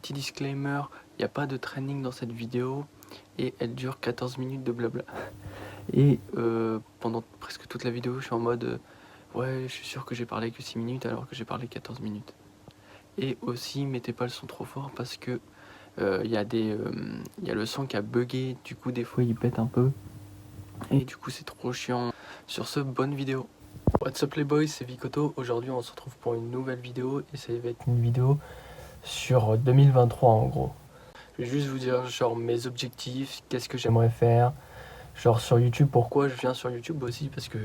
petit disclaimer, il n'y a pas de training dans cette vidéo et elle dure 14 minutes de blabla. Et pendant presque toute la vidéo, je suis en mode ouais, je suis sûr que j'ai parlé que 6 minutes alors que j'ai parlé 14 minutes. Et aussi, mettez pas le son trop fort parce que il y a le son qui a bugué, du coup des fois il pète un peu. Et du coup c'est trop chiant. Sur ce, bonne vidéo. What's up les boys, c'est Vicoto. Aujourd'hui on se retrouve pour une nouvelle vidéo et ça va être une vidéo sur 2023 en gros. Je vais juste vous dire genre mes objectifs, qu'est-ce que j'aimerais faire. Genre sur YouTube, pourquoi je viens sur YouTube aussi, parce que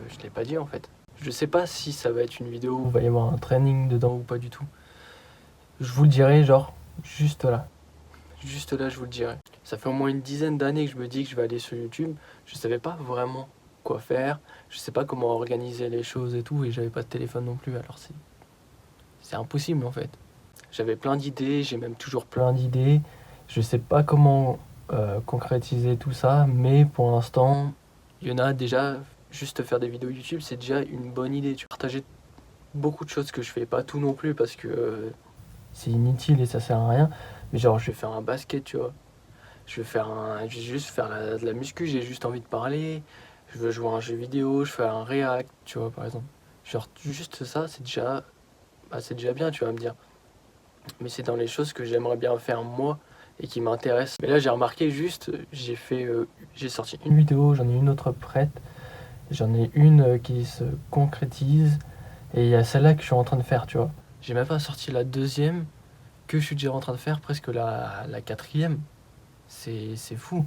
je l'ai pas dit en fait. Je sais pas si ça va être une vidéo où il va y avoir un training dedans ou pas du tout. Je vous le dirai genre juste là. Juste là je vous le dirai. Ça fait au moins une dizaine d'années que je me dis que je vais aller sur YouTube. Je savais pas vraiment quoi faire. Je sais pas comment organiser les choses et tout, et j'avais pas de téléphone non plus, alors c'est impossible en fait. J'avais plein d'idées, j'ai même toujours plein d'idées. Je sais pas comment concrétiser tout ça, mais pour l'instant, il y en a déjà. Juste faire des vidéos YouTube, c'est déjà une bonne idée. Tu partager beaucoup de choses que je fais pas tout non plus parce que c'est inutile et ça sert à rien. Mais genre, je vais faire un basket, tu vois. Je vais juste faire de la muscu, j'ai juste envie de parler. Je veux jouer à un jeu vidéo, je fais un react, tu vois, par exemple. Genre, juste ça, c'est déjà bien, tu vas me dire. Mais c'est dans les choses que j'aimerais bien faire moi et qui m'intéressent. Mais là, j'ai remarqué juste, j'ai sorti une vidéo, j'en ai une autre prête, j'en ai une qui se concrétise, et il y a celle-là que je suis en train de faire, tu vois. J'ai même pas sorti la deuxième, que je suis déjà en train de faire, presque la quatrième. C'est fou.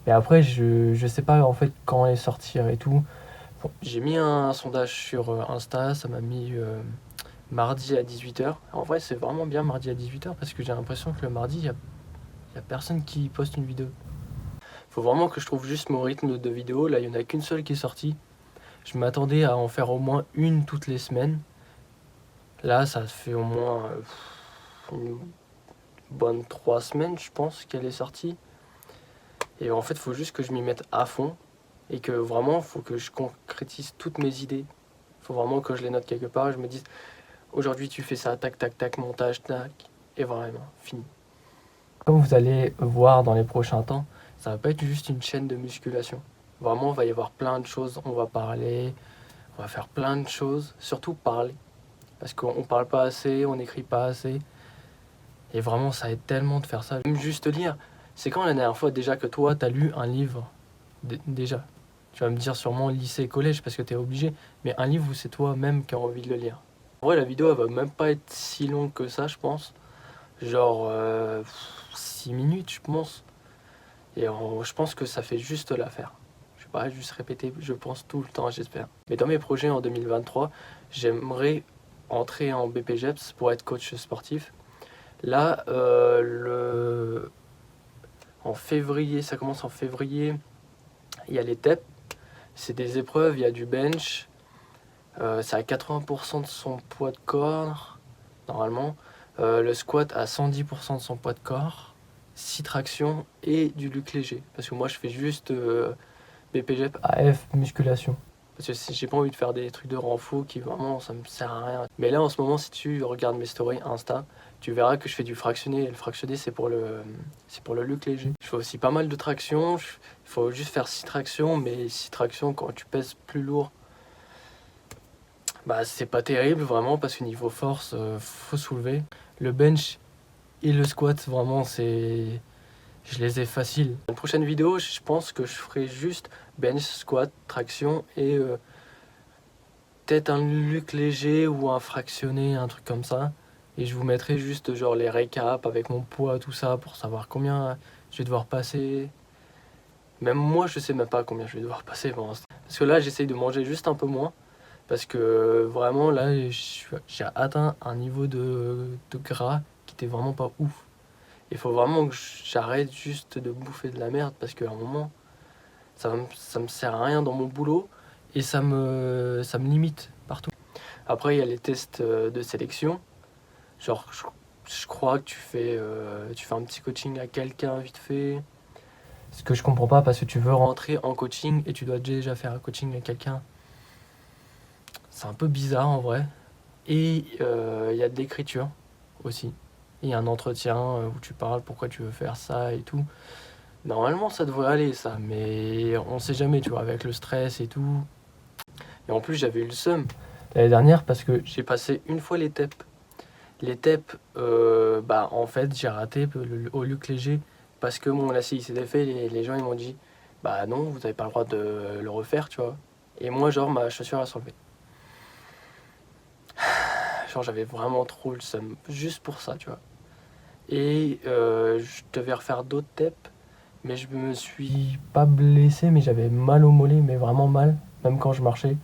Et après, je sais pas en fait quand les sortir et tout. Bon, j'ai mis un sondage sur Insta, ça m'a mis mardi à 18h. En vrai, c'est vraiment bien mardi à 18h parce que j'ai l'impression que le mardi, il y a personne qui poste une vidéo. Faut vraiment que je trouve juste mon rythme de vidéo. Là, il n'y en a qu'une seule qui est sortie. Je m'attendais à en faire au moins une toutes les semaines. Là, ça fait au moins une bonne 3 semaines, je pense, qu'elle est sortie. Et en fait, il faut juste que je m'y mette à fond. Et que vraiment, il faut que je concrétise toutes mes idées. Il faut vraiment que je les note quelque part et je me dise, aujourd'hui tu fais ça, tac, tac, tac, montage, tac, et vraiment, fini. Comme vous allez voir dans les prochains temps, ça va pas être juste une chaîne de musculation. Vraiment, il va y avoir plein de choses, on va parler, on va faire plein de choses, surtout parler. Parce qu'on parle pas assez, on n'écrit pas assez. Et vraiment, ça aide tellement de faire ça. Même juste lire. C'est quand la dernière fois déjà que toi, t'as lu un livre déjà? Tu vas me dire sûrement lycée, collège, parce que t'es obligé. Mais un livre où c'est toi-même qui as envie de le lire. En vrai, la vidéo, elle va même pas être si longue que ça, je pense. Genre 6 minutes, je pense. Et je pense que ça fait juste l'affaire. Je vais pas juste répéter, je pense tout le temps, j'espère. Mais dans mes projets en 2023, j'aimerais entrer en BPGEPS pour être coach sportif. Là, en février, ça commence en février, il y a les TEP. C'est des épreuves, il y a du bench. C'est à 80% de son poids de corps, normalement. Le squat à 110% de son poids de corps. 6 tractions et du luc léger. Parce que moi, je fais juste BPGEP AF musculation. Parce que si j'ai pas envie de faire des trucs de renfo qui vraiment ça me sert à rien. Mais là en ce moment, si tu regardes mes stories Insta, tu verras que je fais du fractionné. Et le fractionné, c'est pour le luc léger. Je fais aussi pas mal de tractions. Il faut juste faire 6 tractions, mais 6 tractions quand tu pèses plus lourd, bah c'est pas terrible vraiment parce que niveau force, faut soulever. Le bench et le squat, vraiment je les ai faciles. Dans une prochaine vidéo, je pense que je ferai juste bench, squat, traction et peut-être un luc léger ou un fractionné, un truc comme ça. Et je vous mettrai juste genre les récaps avec mon poids, tout ça, pour savoir combien je vais devoir passer. Même moi, je sais même pas combien je vais devoir passer pour l'instant. Parce que là, j'essaye de manger juste un peu moins. Parce que vraiment, là, j'ai atteint un niveau de gras qui était vraiment pas ouf. Il faut vraiment que j'arrête juste de bouffer de la merde parce qu'à un moment, ça me sert à rien dans mon boulot et ça me limite partout. Après, il y a les tests de sélection. Genre, je crois que tu fais un petit coaching à quelqu'un vite fait. Ce que je comprends pas parce que tu veux rentrer en coaching et tu dois déjà faire un coaching à quelqu'un. C'est un peu bizarre en vrai. Et il y a de l'écriture aussi. et il y a un entretien où tu parles pourquoi tu veux faire ça et tout. Normalement, ça devrait aller, ça, mais on sait jamais, tu vois, avec le stress et tout. Et en plus, j'avais eu le seum l'année dernière parce que j'ai passé une fois les TEP. Les TEP, en fait, j'ai raté au Luc Léger parce que mon lacet il s'est défait. Les gens ils m'ont dit, bah non, vous n'avez pas le droit de le refaire, tu vois. Et moi, genre, ma chaussure a s'enlevé. Genre, j'avais vraiment trop le seum, juste pour ça, tu vois. Et je devais refaire d'autres TEP, mais je me suis pas blessé, mais j'avais mal au mollet, mais vraiment mal, même quand je marchais.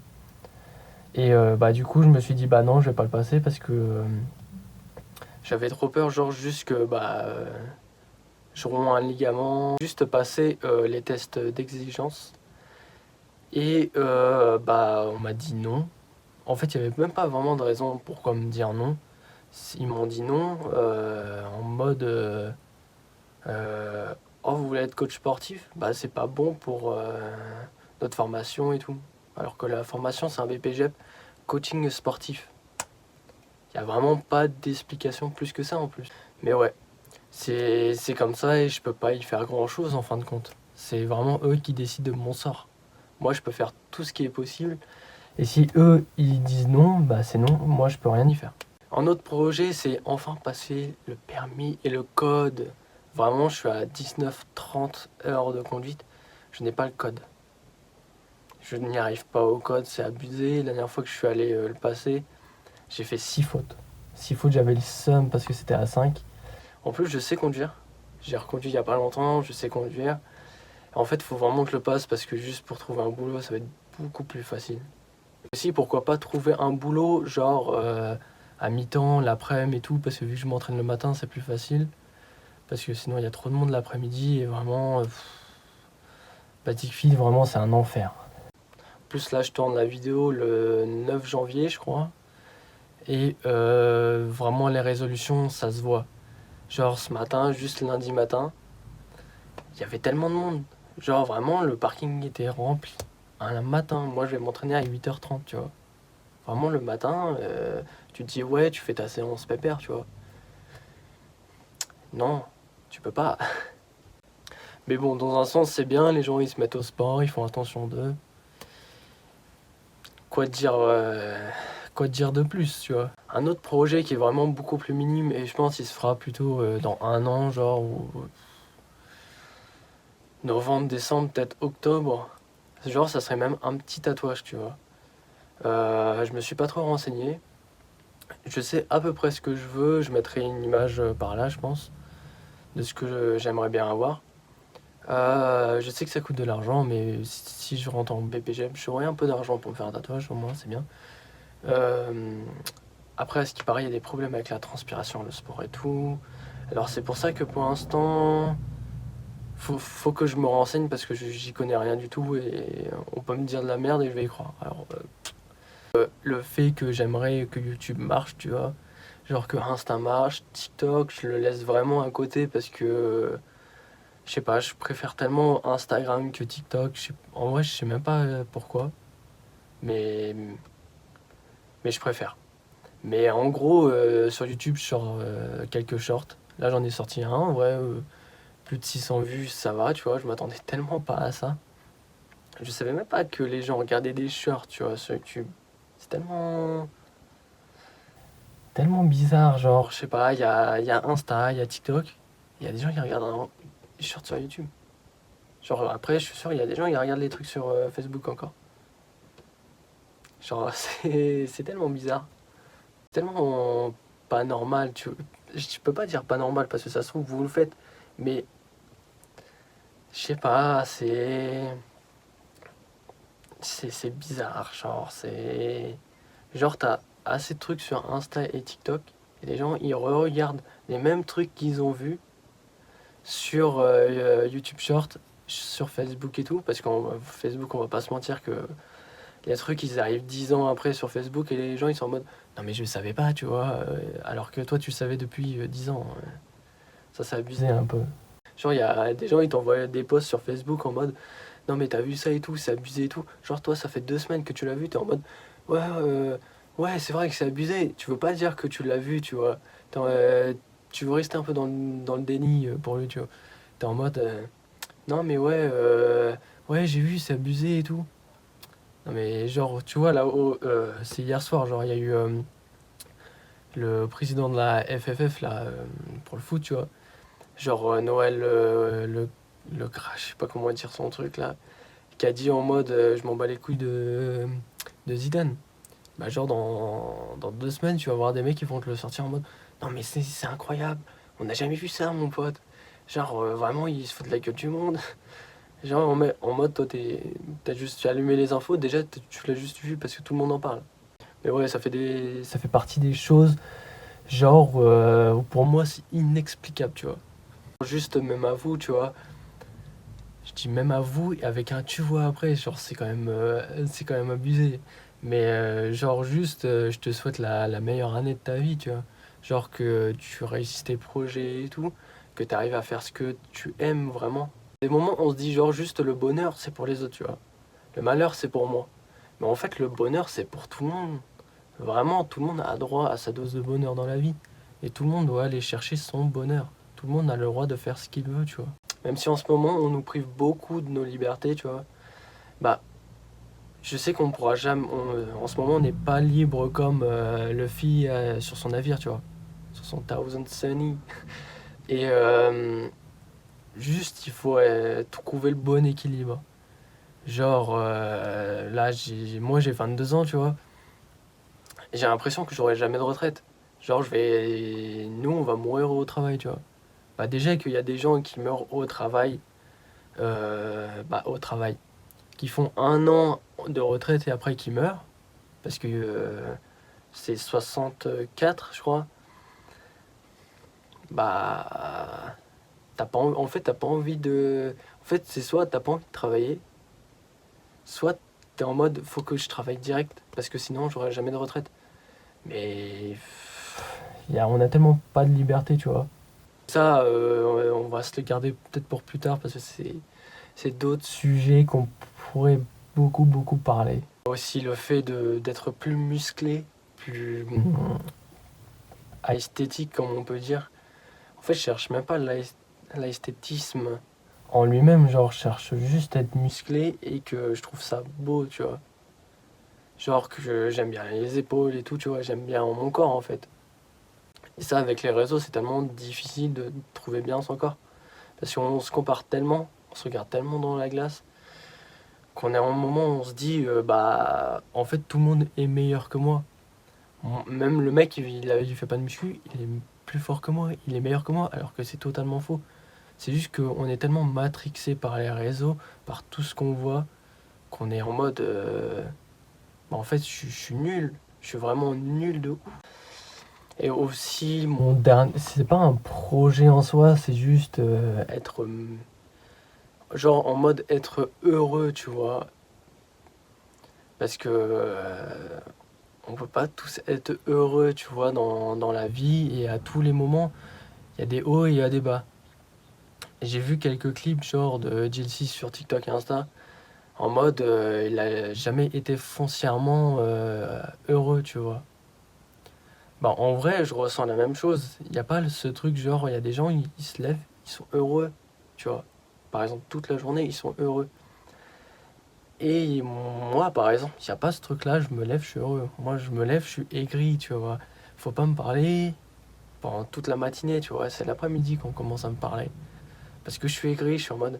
Et du coup, je me suis dit, bah non, je vais pas le passer parce que j'avais trop peur, genre, juste que je romps un ligament. Juste passer les tests d'exigence. Et on m'a dit non. En fait, il n'y avait même pas vraiment de raison pourquoi me dire non. Ils m'ont dit non en mode oh, vous voulez être coach sportif? Bah, c'est pas bon pour notre formation et tout. Alors que la formation, c'est un BPGEP, coaching sportif. Il n'y a vraiment pas d'explication plus que ça en plus. Mais ouais, c'est comme ça et je peux pas y faire grand chose en fin de compte. C'est vraiment eux qui décident de mon sort. Moi, je peux faire tout ce qui est possible. Et si eux, ils disent non, bah c'est non, moi je peux rien y faire. Un autre projet, c'est enfin passer le permis et le code. Vraiment, je suis à 19-30 heures de conduite. Je n'ai pas le code. Je n'y arrive pas au code, c'est abusé. La dernière fois que je suis allé le passer, j'ai fait 6 fautes. 6 fautes, j'avais le seum parce que c'était à 5. En plus, je sais conduire. J'ai reconduit il y a pas longtemps, je sais conduire. En fait, il faut vraiment que je le passe parce que juste pour trouver un boulot, ça va être beaucoup plus facile. Aussi, pourquoi pas trouver un boulot, genre à mi-temps, l'après-midi et tout, parce que vu que je m'entraîne le matin, c'est plus facile. Parce que sinon, il y a trop de monde l'après-midi et vraiment, Batik Fit, vraiment, c'est un enfer. En plus, là, je tourne la vidéo le 9 janvier, je crois. Et vraiment, les résolutions, ça se voit. Genre, ce matin, juste lundi matin, il y avait tellement de monde. Genre, vraiment, le parking était rempli. Un matin, moi, je vais m'entraîner à 8h30, tu vois. Vraiment, le matin, tu te dis, ouais, tu fais ta séance pépère, tu vois. Non, tu peux pas. Mais bon, dans un sens, c'est bien, les gens, ils se mettent au sport, ils font attention d'eux. Quoi te dire de plus, tu vois. Un autre projet qui est vraiment beaucoup plus minime, et je pense qu'il se fera plutôt dans un an, genre, ou novembre, décembre, peut-être octobre. Genre, ça serait même un petit tatouage, tu vois. Je me suis pas trop renseigné. Je sais à peu près ce que je veux. Je mettrai une image par là, je pense, de ce que j'aimerais bien avoir. Je sais que ça coûte de l'argent, mais si je rentre en BPGM, j'aurai un peu d'argent pour me faire un tatouage, au moins, c'est bien. Après, à ce qui paraît, il y a des problèmes avec la transpiration, le sport et tout. Alors, c'est pour ça que pour l'instant, faut que je me renseigne parce que j'y connais rien du tout et on peut me dire de la merde et je vais y croire. Alors, le fait que j'aimerais que YouTube marche, tu vois, genre que Insta marche, TikTok, je le laisse vraiment à côté parce que je sais pas, je préfère tellement Instagram que TikTok. En vrai, je sais même pas pourquoi, mais, mais je préfère. Mais en gros, sur YouTube, je sors quelques shorts. Là, j'en ai sorti un, ouais, plus de 600 vues, ça va, tu vois, je m'attendais tellement pas à ça. Je savais même pas que les gens regardaient des shorts, tu vois, sur YouTube. C'est tellement bizarre, genre, je sais pas, il y a Insta, il y a TikTok, il y a des gens qui regardent des shorts sur YouTube. Genre, après, je suis sûr, il y a des gens qui regardent les trucs sur Facebook encore. Genre, c'est tellement bizarre. Tellement pas normal. Je peux pas dire pas normal parce que ça se trouve, vous le faites. Mais, je sais pas, c'est bizarre. Genre, Genre, t'as assez de trucs sur Insta et TikTok. Et les gens, ils regardent les mêmes trucs qu'ils ont vus sur YouTube Short, sur Facebook et tout. Parce qu'en Facebook, on va pas se mentir que les trucs, ils arrivent 10 ans après sur Facebook et les gens, ils sont en mode non, mais je savais pas, tu vois. Alors que toi, tu savais depuis 10 ans. Ça, c'est abusé un peu. Genre, il y a des gens, ils t'envoient des posts sur Facebook en mode non, mais t'as vu ça et tout, c'est abusé et tout. Genre, toi, ça fait 2 semaines que tu l'as vu, t'es en mode ouais, ouais, c'est vrai que c'est abusé. Tu veux pas dire que tu l'as vu, tu vois. tu veux rester un peu dans le déni pour lui, tu vois. T'es en mode, non mais ouais, ouais j'ai vu, c'est abusé et tout. Non mais genre, tu vois, là-haut, c'est hier soir, genre il y a eu le président de la FFF, là, pour le foot, tu vois. Genre Noël, je sais pas comment dire son truc, là, qui a dit en mode, je m'en bats les couilles de Zidane. Bah genre dans 2 semaines, tu vas voir des mecs qui vont te le sortir en mode non mais c'est incroyable, on n'a jamais vu ça mon pote. Genre vraiment il se fout de la gueule du monde. Genre en mode toi t'as juste allumé les infos, déjà tu l'as juste vu parce que tout le monde en parle. Mais ouais ça fait partie des choses genre pour moi c'est inexplicable tu vois. Juste même à vous tu vois. Je dis même à vous avec un tu vois après, genre c'est quand même abusé. Mais genre juste je te souhaite la meilleure année de ta vie, tu vois. Genre que tu réussisses tes projets et tout, que tu arrives à faire ce que tu aimes vraiment. Des moments on se dit genre juste le bonheur c'est pour les autres, tu vois. Le malheur c'est pour moi. Mais en fait le bonheur c'est pour tout le monde. Vraiment tout le monde a droit à sa dose de bonheur dans la vie. Et tout le monde doit aller chercher son bonheur. Tout le monde a le droit de faire ce qu'il veut, tu vois. Même si en ce moment on nous prive beaucoup de nos libertés, tu vois, bah je sais qu'on pourra jamais. En ce moment on n'est pas libre comme Luffy sur son navire, tu vois, sur son Thousand Sunny. Et juste il faut trouver le bon équilibre. Genre là moi j'ai 22 ans, tu vois, et j'ai l'impression que j'aurai jamais de retraite. Genre nous on va mourir au travail, tu vois. Bah déjà qu'il y a des gens qui meurent au travail, au travail qui font 1 an de retraite et après qui meurent, parce que c'est 64, je crois, bah, en fait, t'as pas envie de... En fait, c'est soit t'as pas envie de travailler, soit t'es en mode, faut que je travaille direct, parce que sinon, j'aurai jamais de retraite. Mais... on a tellement pas de liberté, tu vois. Ça, on va se le garder peut-être pour plus tard, parce que c'est d'autres sujets qu'on pourrait beaucoup parler. Aussi le fait d'être plus musclé, plus esthétique comme on peut dire. En fait je cherche même pas l'esthétisme en lui-même, genre je cherche juste à être musclé et que je trouve ça beau, tu vois. Genre que j'aime bien les épaules et tout, tu vois, j'aime bien mon corps en fait. Et ça avec les réseaux c'est tellement difficile de trouver bien son corps. Parce qu'on se compare tellement, on se regarde tellement dans la glace qu'on est à un moment où on se dit bah en fait tout le monde est meilleur que moi. Même le mec il fait pas de muscu, il est plus fort que moi, il est meilleur que moi, alors que c'est totalement faux. C'est juste qu'on est tellement matrixé par les réseaux, par tout ce qu'on voit, qu'on est en mode en fait je suis nul, je suis vraiment nul de ouf. Et aussi mon dernier, c'est pas un projet en soi, c'est juste être genre en mode être heureux, tu vois. Parce que on peut pas tous être heureux, tu vois, dans la vie, et à tous les moments, il y a des hauts et il y a des bas. J'ai vu quelques clips genre de Jilcy sur TikTok et Insta, en mode il a jamais été foncièrement heureux, tu vois. Bah en vrai, je ressens la même chose. Il n'y a pas ce truc genre, il y a des gens, ils se lèvent, ils sont heureux, tu vois. Par exemple, toute la journée, ils sont heureux. Et moi, par exemple, il n'y a pas ce truc-là, je me lève, je suis heureux. Moi, je me lève, je suis aigri, tu vois. Faut pas me parler pendant toute la matinée, tu vois. C'est l'après-midi qu'on commence à me parler. Parce que je suis aigri, je suis en mode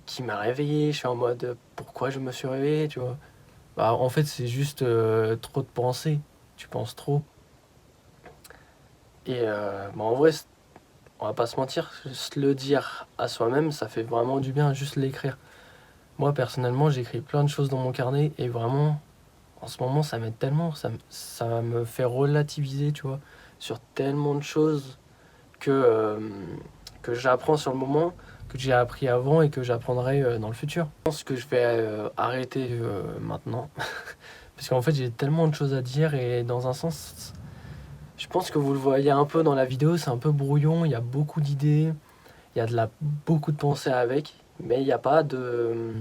qui m'a réveillé, je suis en mode pourquoi je me suis réveillé, tu vois. Bah, en fait, c'est juste trop de pensées. Tu penses trop. Et en vrai, on va pas se mentir, se le dire à soi-même, ça fait vraiment du bien, juste l'écrire. Moi, personnellement, j'écris plein de choses dans mon carnet et vraiment, en ce moment, ça m'aide tellement, ça me fait relativiser, tu vois, sur tellement de choses que j'apprends sur le moment, que j'ai appris avant et que j'apprendrai dans le futur. Je pense que je vais arrêter maintenant, parce qu'en fait, j'ai tellement de choses à dire et dans un sens, je pense que vous le voyez un peu dans la vidéo, c'est un peu brouillon, il y a beaucoup d'idées, il y a beaucoup de pensées avec, mais il n'y a pas de...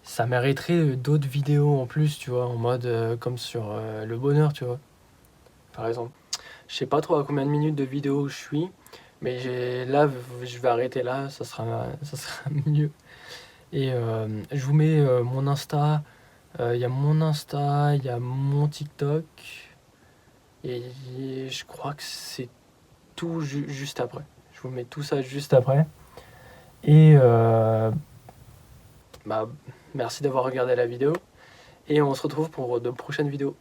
Ça mériterait d'autres vidéos en plus, tu vois, en mode comme sur le bonheur, tu vois, par exemple. Je sais pas trop à combien de minutes de vidéo je suis, mais là, je vais arrêter là, ça sera mieux. Et je vous mets mon Insta. Il y a mon Insta, il y a mon TikTok. Et je crois que c'est tout juste après. Je vous mets tout ça juste après. Et bah, merci d'avoir regardé la vidéo. Et on se retrouve pour de prochaines vidéos.